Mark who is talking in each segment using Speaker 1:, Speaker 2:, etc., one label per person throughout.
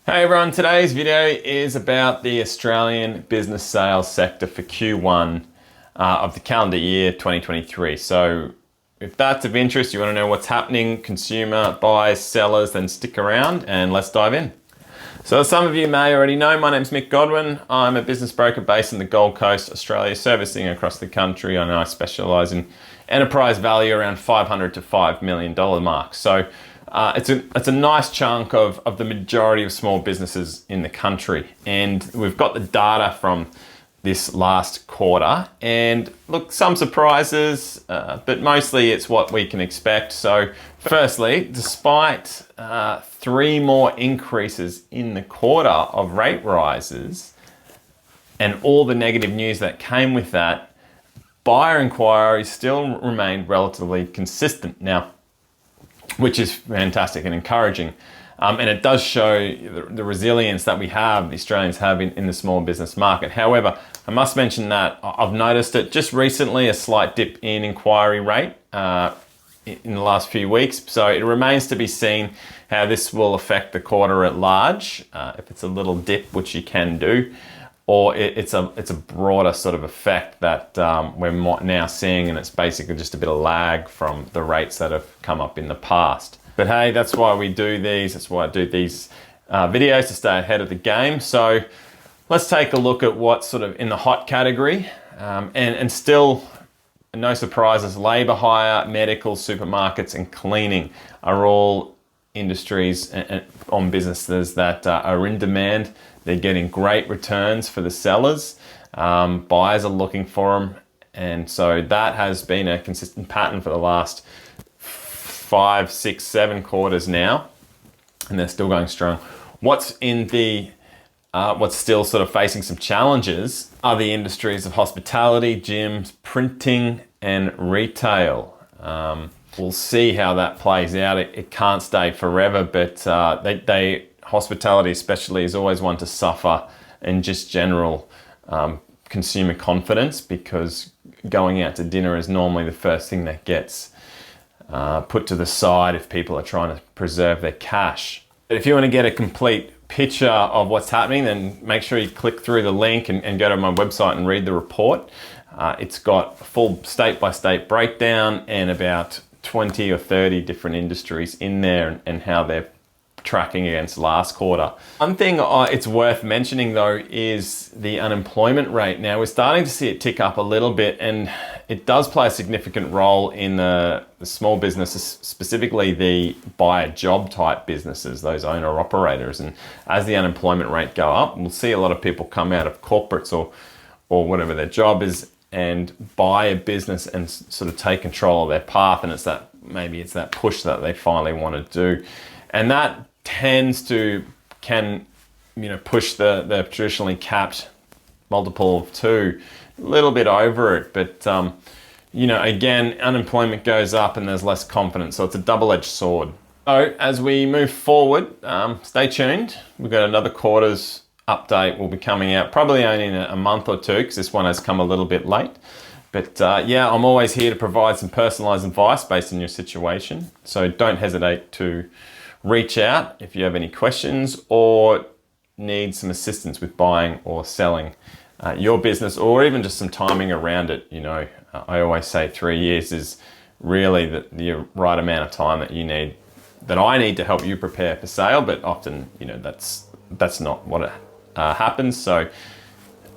Speaker 1: Hey everyone, today's video is about the Australian business sales sector for Q1 of the calendar year 2023. So if that's of interest, you want to know what's happening, consumer, buyers, sellers, then stick around and let's dive in. So as some of you may already know, my name's Mick Godwin. I'm a business broker based in the Gold Coast, Australia, servicing across the country, and I specialise in enterprise value around $500 to $5 million mark. So it's a nice chunk of the majority of small businesses in the country. And we've got the data from this last quarter. And look, some surprises, but mostly it's what we can expect. So firstly, despite 3 more increases in the quarter of rate rises and all the negative news that came with that, buyer inquiries still remained relatively consistent. Now, which is fantastic and encouraging. And it does show the resilience that we have, the Australians have in the small business market. However, I must mention that I've noticed it just recently, a slight dip in inquiry rate in the last few weeks. So it remains to be seen how this will affect the quarter at large, if it's a little dip, which you can do, or it's a broader sort of effect that we're now seeing, and it's basically just a bit of lag from the rates that have come up in the past. But hey, that's why we do these. That's why I do these videos, to stay ahead of the game. So let's take a look at what's sort of in the hot category. And still, no surprises, labour hire, medical, supermarkets and cleaning are all industries and on businesses that are in demand. They're getting great returns for the sellers. Buyers are looking for them. And so that has been a consistent pattern for the last 5, 6, 7 quarters now. And they're still going strong. What's still sort of facing some challenges are the industries of hospitality, gyms, printing and retail. We'll see how that plays out. It can't stay forever, but hospitality especially is always one to suffer, and just general consumer confidence, because going out to dinner is normally the first thing that gets put to the side if people are trying to preserve their cash. But if you want to get a complete picture of what's happening, then make sure you click through the link and go to my website and read the report. It's got a full state-by-state breakdown and about 20 or 30 different industries in there and how they're tracking against last quarter. One thing it's worth mentioning though is the unemployment rate. Now we're starting to see it tick up a little bit, and it does play a significant role in the small businesses, specifically the buyer job type businesses, those owner operators. And as the unemployment rate go up, we'll see a lot of people come out of corporates or whatever their job is and buy a business and sort of take control of their path. And maybe it's that push that they finally want to do. And that can push the traditionally capped multiple of 2 a little bit over it. But again, unemployment goes up and there's less confidence, so it's a double-edged sword. So as we move forward, stay tuned. We've got another quarter's update will be coming out probably only in a month or 2, because this one has come a little bit late. But yeah, I'm always here to provide some personalized advice based on your situation, so don't hesitate to reach out if you have any questions or need some assistance with buying or selling your business, or even just some timing around it. I always say 3 years is really the right amount of time that I need to help you prepare for sale, but often that's not what happens. So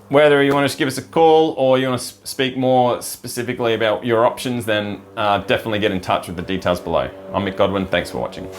Speaker 1: whether you want to just give us a call or you want to speak more specifically about your options, then definitely get in touch with the details below. I'm Mick Godwin, thanks for watching.